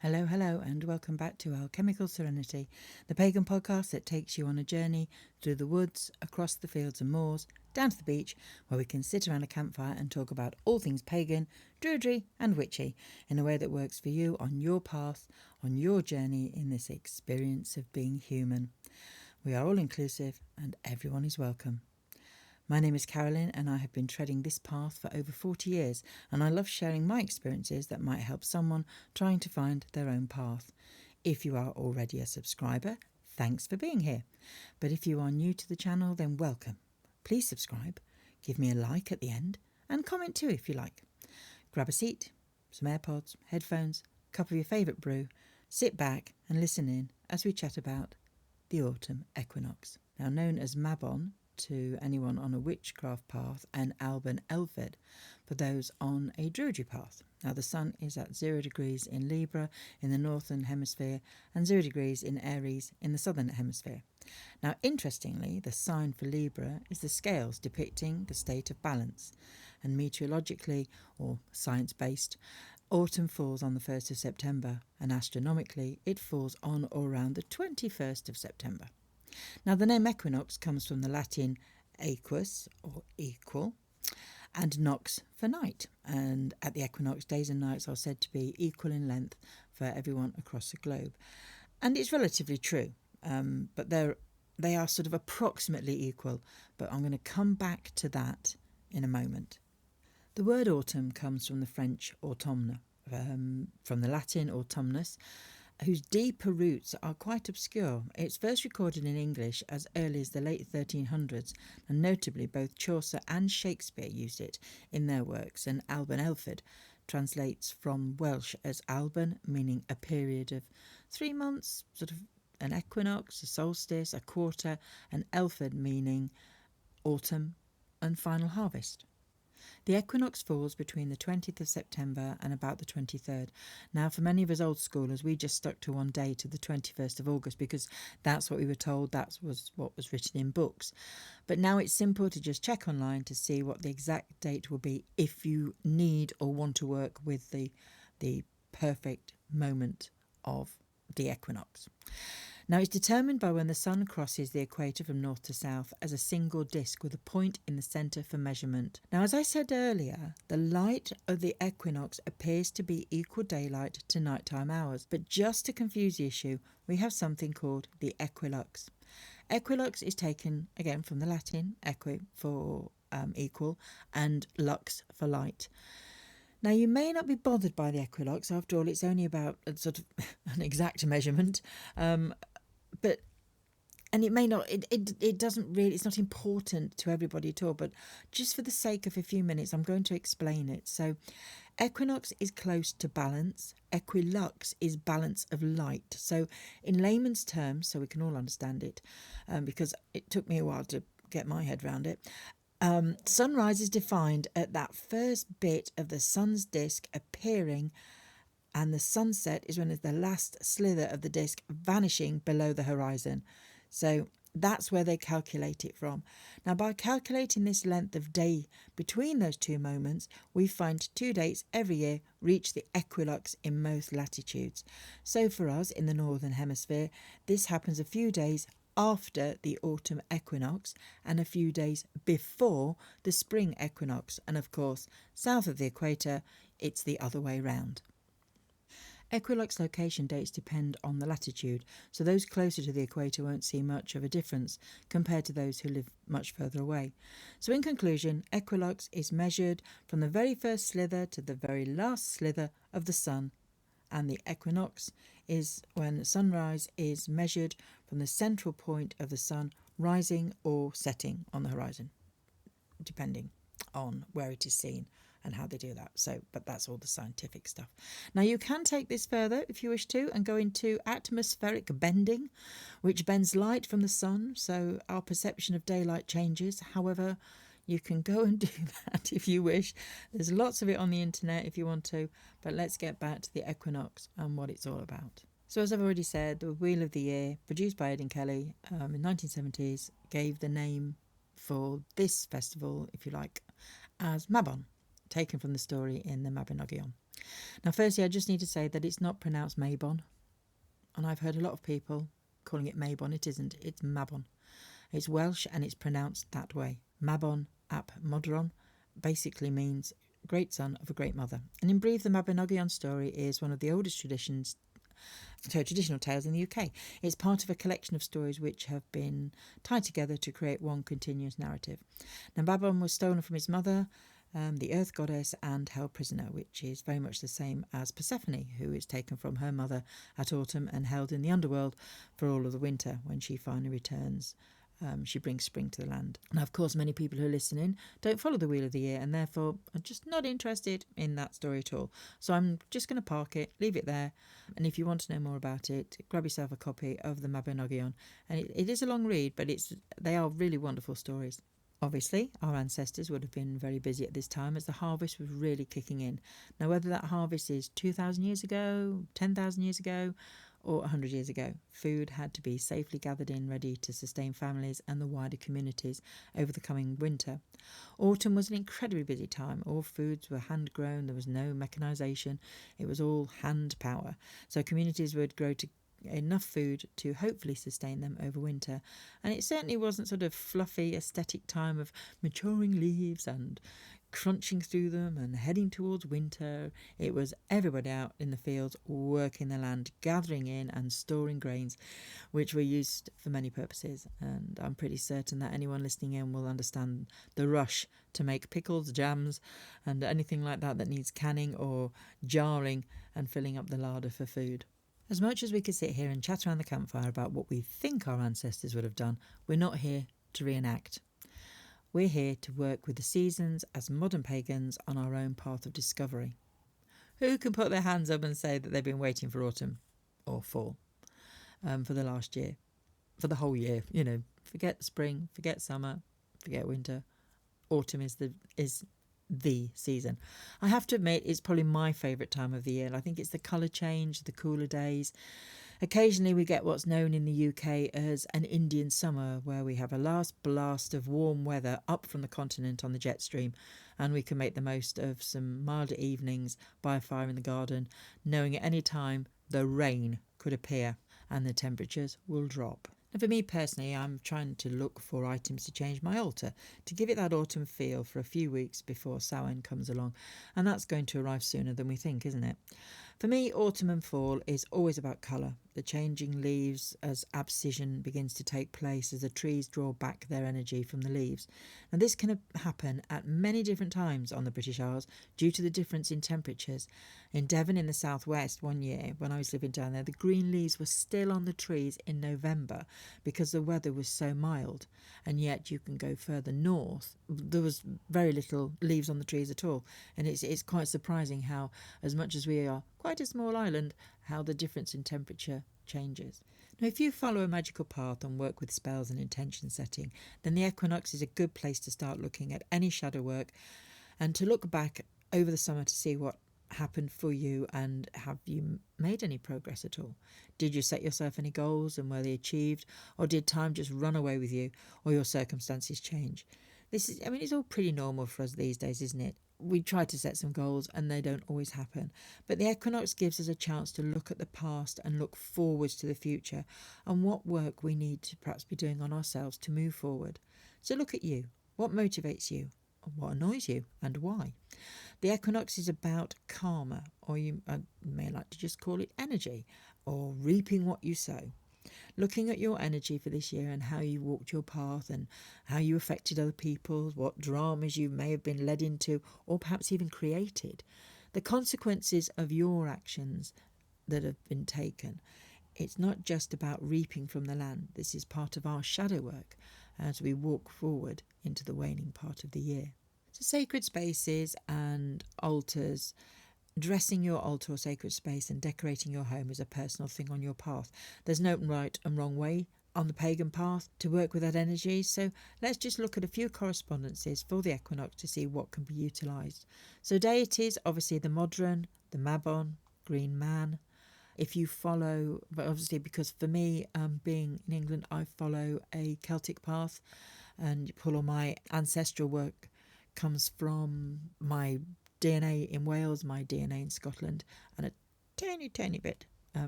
Hello, hello, and welcome back to Alchemical Serenity, the pagan podcast that takes you on a journey through the woods, across the fields and moors, down to the beach, where we can sit around a campfire and talk about all things pagan, druidry and witchy in a way that works for you on your path, on your journey in this experience of being human. We are all inclusive and everyone is welcome. My name is Carolyn and I have been treading this path for over 40 years, and I love sharing my experiences that might help someone trying to find their own path. If you are already a subscriber, thanks for being here. But if you are new to the channel, then welcome. Please subscribe, give me a like at the end, and comment too if you like. Grab a seat, some AirPods, headphones, a cup of your favourite brew, sit back and listen in as we chat about the autumn equinox, now known as Mabon to anyone on a witchcraft path, and Alban for those on a druidry path. Now the sun is at 0 degrees in Libra in the northern hemisphere and 0 degrees in Aries in the southern hemisphere. Now interestingly, the sign for Libra is the scales depicting the state of balance, and meteorologically or science-based, autumn falls on the 1st of September, and astronomically it falls on or around the 21st of September. Now the name equinox comes from the Latin equus or equal and nox for night, and at the equinox days and nights are said to be equal in length for everyone across the globe, and it's relatively true, but they are sort of approximately equal, but I'm going to come back to that in a moment. The word autumn comes from the French automne, from the Latin autumnus, whose deeper roots are quite obscure. It's first recorded in English as early as the late 1300s, and notably both Chaucer and Shakespeare used it in their works, and Alban translates from Welsh as Alban, meaning a period of 3 months, sort of an equinox, a solstice, a quarter, and Elfed meaning autumn and final harvest. The equinox falls between the 20th of September and about the 23rd. Now, for many of us old schoolers, we just stuck to one day, to the 21st of August, because that's what we were told, that was what was written in books. But now it's simple to just check online to see what the exact date will be if you need or want to work with the perfect moment of the equinox. Now, it's determined by when the sun crosses the equator from north to south as a single disk with a point in the centre for measurement. Now, as I said earlier, the light of the equinox appears to be equal daylight to nighttime hours. But just to confuse the issue, we have something called the equilux. Equilux is taken again from the Latin equi for equal and lux for light. Now, you may not be bothered by the equilux. After all, it's only about a sort of an exact measurement. And it may not, it doesn't really, it's not important to everybody at all, but just for the sake of a few minutes, I'm going to explain it. So equinox is close to balance. Equilux is balance of light. So in layman's terms, so we can all understand it, because it took me a while to get my head around it. Sunrise is defined at that first bit of the sun's disk appearing, and the sunset is when it's the last slither of the disk vanishing below the horizon. So that's where they calculate it from. Now, by calculating this length of day between those two moments, we find 2 dates every year reach the equilux in most latitudes. So for us in the northern hemisphere, this happens a few days after the autumn equinox and a few days before the spring equinox. And of course, south of the equator, it's the other way round. Equilux location dates depend on the latitude, so those closer to the equator won't see much of a difference compared to those who live much further away. So in conclusion, equilux is measured from the very first slither to the very last slither of the sun, and the equinox is when sunrise is measured from the central point of the sun rising or setting on the horizon, depending on where it is seen and how they do that. So, but that's all the scientific stuff. Now, you can take this further if you wish to and go into atmospheric bending, which bends light from the sun, so our perception of daylight changes. However, you can go and do that if you wish. There's lots of it on the internet if you want to, but let's get back to the equinox and what it's all about. So as I've already said, the Wheel of the Year, produced by Ed and Kelly in the 1970s, gave the name for this festival, if you like, as Mabon, taken from the story in the Mabinogion. Now, firstly, I just need to say that it's not pronounced Mabon, and I've heard a lot of people calling it Mabon. It isn't, it's Mabon. It's Welsh and it's pronounced that way. Mabon ap Modron basically means great son of a great mother. And in brief, the Mabinogion story is one of the oldest traditional tales in the UK. It's part of a collection of stories which have been tied together to create one continuous narrative. Now, Mabon was stolen from his mother, the earth goddess, and held prisoner, which is very much the same as Persephone, who is taken from her mother at autumn and held in the underworld for all of the winter. When she finally returns, she brings spring to the land. Now, of course, many people who are listening don't follow the Wheel of the Year and therefore are just not interested in that story at all. So I'm just going to park it, leave it there. And if you want to know more about it, grab yourself a copy of the Mabinogion. And it is a long read, but they are really wonderful stories. Obviously, our ancestors would have been very busy at this time as the harvest was really kicking in. Now, whether that harvest is 2,000 years ago, 10,000 years ago, or 100 years ago, food had to be safely gathered in, ready to sustain families and the wider communities over the coming winter. Autumn was an incredibly busy time. All foods were hand-grown, there was no mechanisation, it was all hand power. So communities would grow to enough food to hopefully sustain them over winter. And it certainly wasn't sort of fluffy, aesthetic time of maturing leaves and crunching through them and heading towards winter. It was everybody out in the fields working the land, gathering in and storing grains, which were used for many purposes. And I'm pretty certain that anyone listening in will understand the rush to make pickles, jams, and anything like that needs canning or jarring and filling up the larder for food. As much as we could sit here and chat around the campfire about what we think our ancestors would have done, we're not here to reenact. We're here to work with the seasons as modern pagans on our own path of discovery. Who can put their hands up and say that they've been waiting for autumn or fall for the last year, for the whole year? Forget spring, forget summer, forget winter. Autumn is the season. I have to admit, it's probably my favourite time of the year. I think it's the colour change, the cooler days. Occasionally we get what's known in the UK as an Indian summer, where we have a last blast of warm weather up from the continent on the jet stream, and we can make the most of some milder evenings by a fire in the garden, knowing at any time the rain could appear and the temperatures will drop. And for me personally, I'm trying to look for items to change my altar, to give it that autumn feel for a few weeks before Samhain comes along, and that's going to arrive sooner than we think, isn't it? For me, autumn and fall is always about colour, the changing leaves as abscission begins to take place as the trees draw back their energy from the leaves. And this can happen at many different times on the British Isles due to the difference in temperatures. In Devon in the southwest one year, when I was living down there, the green leaves were still on the trees in November because the weather was so mild. And yet you can go further north, there was very little leaves on the trees at all. And it's quite surprising how, as much as we are quite a small island, how the difference in temperature changes. Now, if you follow a magical path and work with spells and intention setting, then the equinox is a good place to start looking at any shadow work and to look back over the summer to see what happened for you and have you made any progress at all. Did you set yourself any goals and were they achieved, or did time just run away with you or your circumstances change? It's all pretty normal for us these days, isn't it? We try to set some goals and they don't always happen. But the equinox gives us a chance to look at the past and look forwards to the future and what work we need to perhaps be doing on ourselves to move forward. So look at you. What motivates you? What annoys you and why? The equinox is about karma, or you may like to just call it energy, or reaping what you sow. Looking at your energy for this year and how you walked your path and how you affected other people, what dramas you may have been led into or perhaps even created, the consequences of your actions that have been taken. It's not just about reaping from the land. This is part of our shadow work as we walk forward into the waning part of the year. So sacred spaces and altars. Dressing your altar or sacred space and decorating your home is a personal thing on your path. There's no right and wrong way on the pagan path to work with that energy, so let's just look at a few correspondences for the equinox to see what can be utilised. So deities, obviously the Modron, the Mabon, Green Man. If you follow, but obviously because for me, being in England, I follow a Celtic path and all my ancestral work comes from my DNA in Wales, my DNA in Scotland, and a tiny bit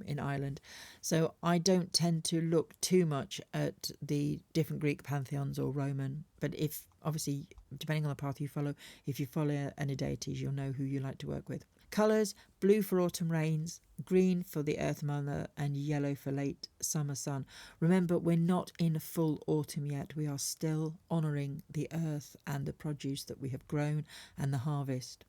in Ireland. So I don't tend to look too much at the different Greek pantheons or Roman. But if, obviously, depending on the path you follow, if you follow any deities, you'll know who you like to work with. Colours: blue for autumn rains, green for the earth mother, and yellow for late summer sun. Remember, we're not in full autumn yet. We are still honouring the earth and the produce that we have grown and the harvest.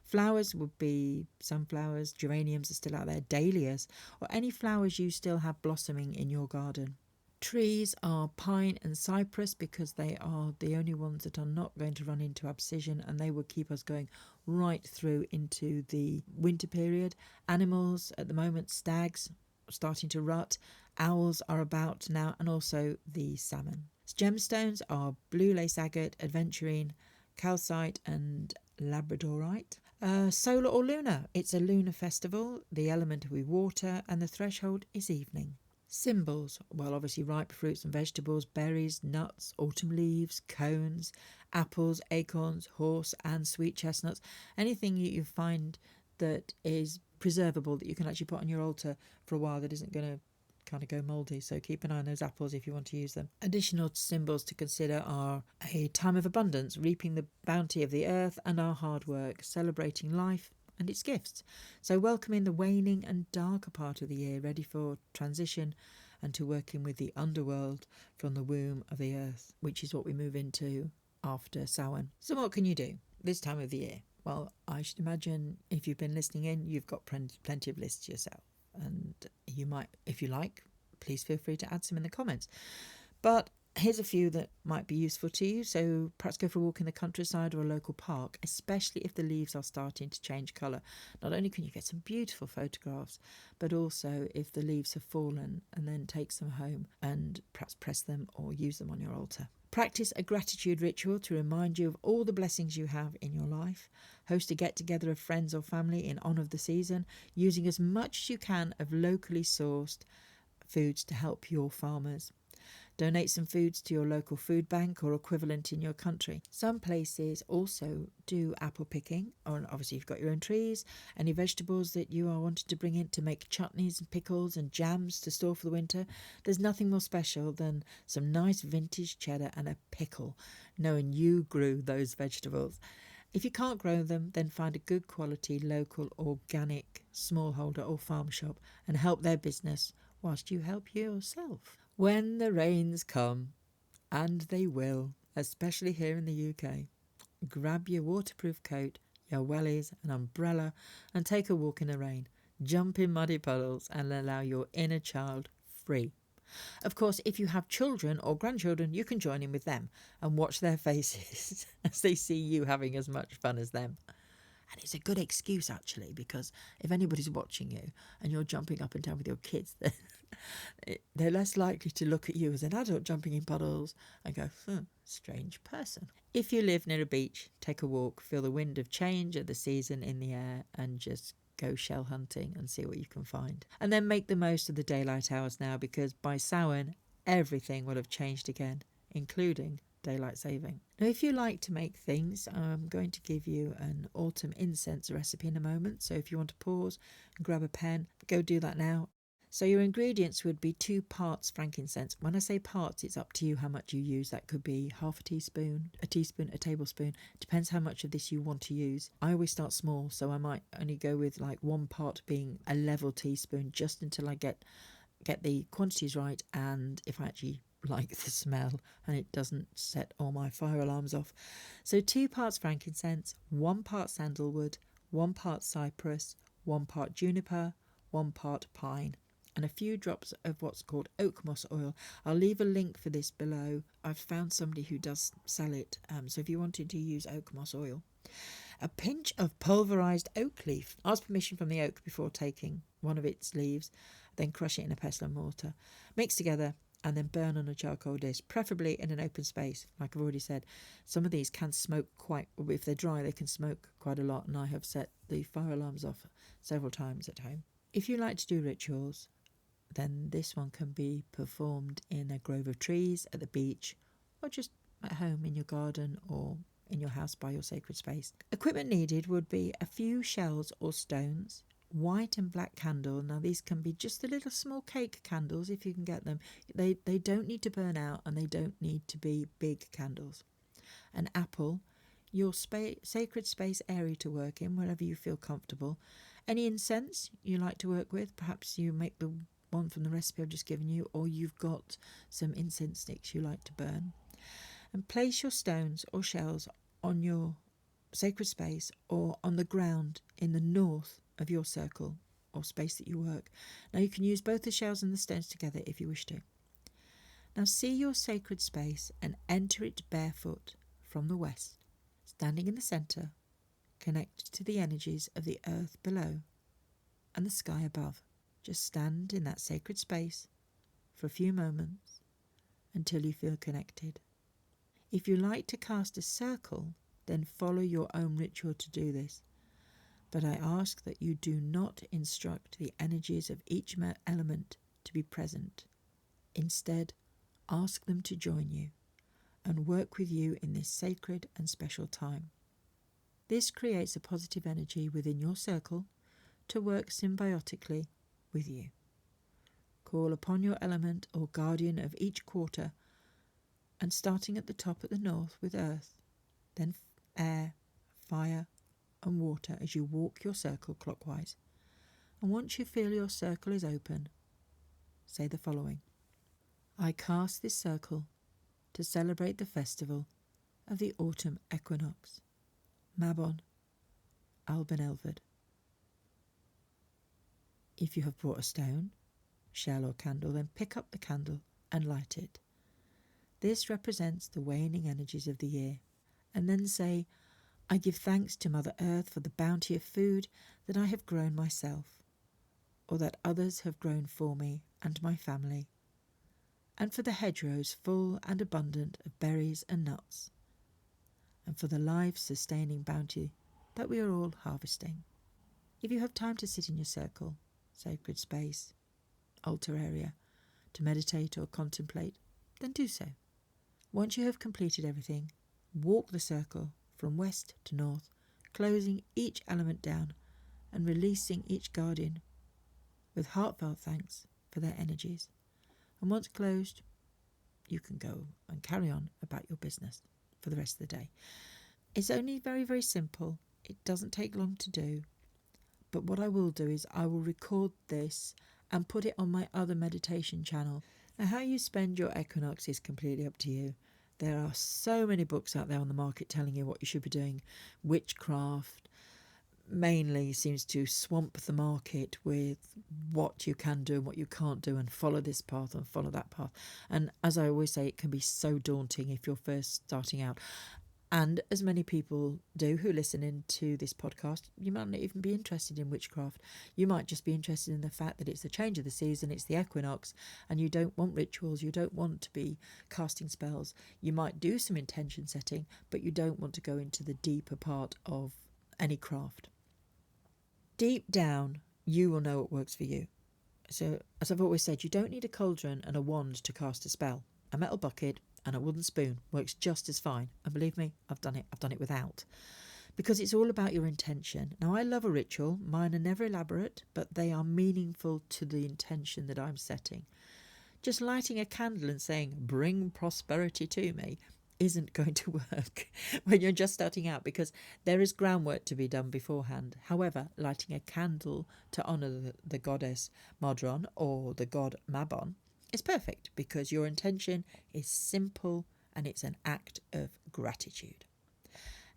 Flowers would be sunflowers, geraniums are still out there, dahlias, or any flowers you still have blossoming in your garden. Trees are pine and cypress because they are the only ones that are not going to run into abscission, and they will keep us going right through into the winter period. Animals at the moment: stags starting to rut, owls are about now, and also the salmon. Gemstones are blue lace agate, aventurine, calcite and labradorite. Solar or lunar: it's a lunar festival, the element will be water, and the threshold is evening. Symbols: well, obviously ripe fruits and vegetables, berries, nuts, autumn leaves, cones, apples, acorns, horse and sweet chestnuts. Anything you find that is preservable, that you can actually put on your altar for a while, that isn't going to kind of go mouldy. So keep an eye on those apples if you want to use them. Additional symbols to consider are a time of abundance, reaping the bounty of the earth, and our hard work, celebrating life and its gifts. So welcoming the waning and darker part of the year, ready for transition and to working with the underworld from the womb of the earth, which is what we move into after Samhain. So what can you do this time of the year? Well, I should imagine if you've been listening in, you've got plenty of lists yourself, and you might, if you like, please feel free to add some in the comments. But here's a few that might be useful to you. So perhaps go for a walk in the countryside or a local park, especially if the leaves are starting to change colour. Not only can you get some beautiful photographs, but also if the leaves have fallen, and then take some home and perhaps press them or use them on your altar. Practice a gratitude ritual to remind you of all the blessings you have in your life. Host a get-together of friends or family in honour of the season, using as much as you can of locally sourced foods to help your farmers. Donate some foods to your local food bank or equivalent in your country. Some places also do apple picking, or obviously you've got your own trees, any vegetables that you are wanting to bring in to make chutneys and pickles and jams to store for the winter. There's nothing more special than some nice vintage cheddar and a pickle, knowing you grew those vegetables. If you can't grow them, then find a good quality local organic smallholder or farm shop and help their business whilst you help yourself. When the rains come, and they will, especially here in the UK, grab your waterproof coat, your wellies, an umbrella, and take a walk in the rain. Jump in muddy puddles and allow your inner child free. Of course, if you have children or grandchildren, you can join in with them and watch their faces as they see you having as much fun as them. And it's a good excuse, actually, because if anybody's watching you and you're jumping up and down with your kids, then they're less likely to look at you as an adult jumping in puddles and go, strange person. If you live near a beach, take a walk, feel the wind of change of the season in the air, and just go shell hunting and see what you can find. And then make the most of the daylight hours now, because by Samhain, everything will have changed again, including daylight saving. Now, if you like to make things, I'm going to give you an autumn incense recipe in a moment. So if you want to pause and grab a pen, go do that now. So your ingredients would be 2 parts frankincense. When I say parts, it's up to you how much you use. That could be half a teaspoon, a tablespoon. Depends how much of this you want to use. I always start small, so I might only go with like 1 part being a level teaspoon, just until I get the quantities right, and if I actually like the smell and it doesn't set all my fire alarms off. So 2 parts frankincense, 1 part sandalwood, 1 part cypress, 1 part juniper, 1 part pine, and a few drops of what's called Oakmoss oil. I'll leave a link for this below. I've found somebody who does sell it, so if you wanted to use Oakmoss oil. A pinch of pulverised oak leaf. Ask permission from the oak before taking one of its leaves, then crush it in a pestle and mortar. Mix together and then burn on a charcoal dish, preferably in an open space. Like I've already said, some of these can smoke if they're dry, they can smoke quite a lot, and I have set the fire alarms off several times at home. If you like to do rituals, then this one can be performed in a grove of trees, at the beach, or just at home in your garden or in your house by your sacred space. Equipment needed would be a few shells or stones, white and black candle. Now these can be just the little small cake candles if you can get them. They don't need to burn out, and they don't need to be big candles. An apple, your sacred space area to work in, wherever you feel comfortable. Any incense you like to work with, perhaps you make the one from the recipe I've just given you, or you've got some incense sticks you like to burn. And place your stones or shells on your sacred space or on the ground in the north of your circle or space that you work. Now you can use both the shells and the stones together if you wish to. Now see your sacred space and enter it barefoot from the west, standing in the centre, connect to the energies of the earth below and the sky above. Just stand in that sacred space for a few moments until you feel connected. If you like to cast a circle, then follow your own ritual to do this. But I ask that you do not instruct the energies of each element to be present. Instead, ask them to join you and work with you in this sacred and special time. This creates a positive energy within your circle to work symbiotically with you. Call upon your element or guardian of each quarter, and starting at the top at the north with earth, then air, fire and water as you walk your circle clockwise. And once you feel your circle is open, say the following: I cast this circle to celebrate the festival of the autumn equinox, Mabon Alban. If you have brought a stone, shell or candle, then pick up the candle and light it. This represents the waning energies of the year. And then say, I give thanks to Mother Earth for the bounty of food that I have grown myself, or that others have grown for me and my family, and for the hedgerows full and abundant of berries and nuts, and for the life-sustaining bounty that we are all harvesting. If you have time to sit in your circle, sacred space, altar area, to meditate or contemplate, then do so. Once you have completed everything, walk the circle from west to north, closing each element down and releasing each guardian with heartfelt thanks for their energies. And once closed, you can go and carry on about your business for the rest of the day. It's only very, very simple. It doesn't take long to do. But what I will do is I will record this and put it on my other meditation channel. Now, how you spend your equinox is completely up to you. There are so many books out there on the market telling you what you should be doing. Witchcraft mainly seems to swamp the market with what you can do and what you can't do, and follow this path and follow that path. And as I always say, it can be so daunting if you're first starting out. And as many people do who listen into this podcast, you might not even be interested in witchcraft. You might just be interested in the fact that it's the change of the season, it's the equinox, and you don't want rituals, you don't want to be casting spells. You might do some intention setting, but you don't want to go into the deeper part of any craft. Deep down, you will know what works for you. So, as I've always said, you don't need a cauldron and a wand to cast a spell. A metal bucket and a wooden spoon works just as fine. And believe me, I've done it without. Because it's all about your intention. Now, I love a ritual. Mine are never elaborate, but they are meaningful to the intention that I'm setting. Just lighting a candle and saying, bring prosperity to me, isn't going to work when you're just starting out, because there is groundwork to be done beforehand. However, lighting a candle to honour the goddess Madron or the god Mabon is perfect, because your intention is simple and it's an act of gratitude.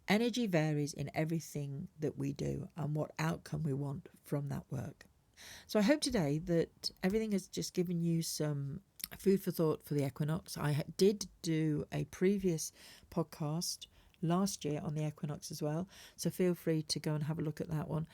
Energy varies in everything that we do and what outcome we want from that work. So I hope today that everything has just given you some food for thought for the equinox. I did do a previous podcast last year on the equinox as well, so feel free to go and have a look at that one.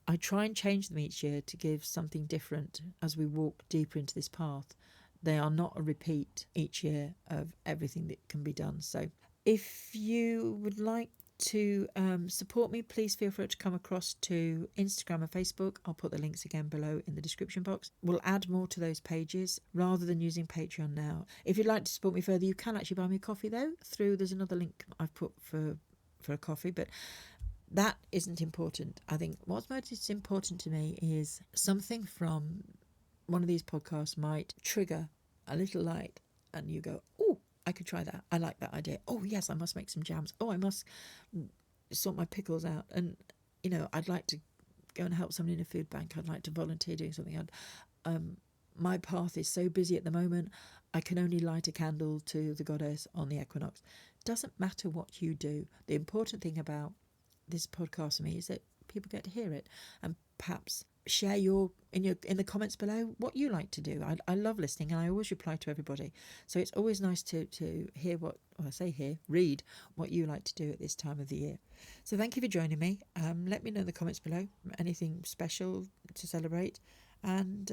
I try and change them each year to give something different as we walk deeper into this path. They are not a repeat each year of everything that can be done. So if you would like to support me, please feel free to come across to Instagram and Facebook. I'll put the links again below in the description box. We'll add more to those pages rather than using Patreon now. If you'd like to support me further, you can actually buy me a coffee though there's another link I've put for for a coffee, but that isn't important. I think what's most important to me is something from one of these podcasts might trigger a little light and you go, oh, I could try that. I like that idea. Oh, yes, I must make some jams. Oh, I must sort my pickles out. And, I'd like to go and help somebody in a food bank. I'd like to volunteer doing something. My path is so busy at the moment, I can only light a candle to the goddess on the equinox. Doesn't matter what you do. The important thing about this podcast for me is that people get to hear it, and perhaps share in the comments below what you like to do. I love listening, and I always reply to everybody, so it's always nice to hear read what you like to do at this time of the year. So thank you for joining me. Let me know in the comments below anything special to celebrate, and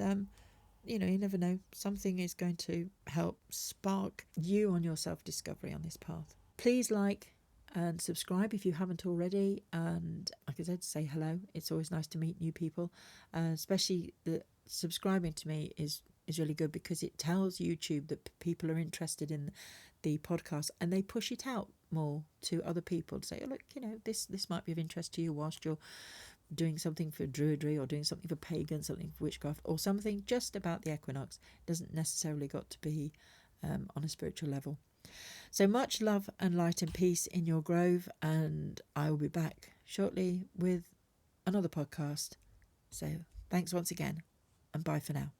you never know, something is going to help spark you on your self-discovery on this path. Please like and subscribe if you haven't already, and like I said, say hello. It's always nice to meet new people, especially the subscribing to me is really good, because it tells YouTube that people are interested in the podcast, and they push it out more to other people to say, oh look, this might be of interest to you whilst you're doing something for Druidry, or doing something for Pagan, something for witchcraft, or something just about the equinox. It doesn't necessarily got to be on a spiritual level. So much love and light and peace in your grove, and I will be back shortly with another podcast. So thanks once again, and bye for now.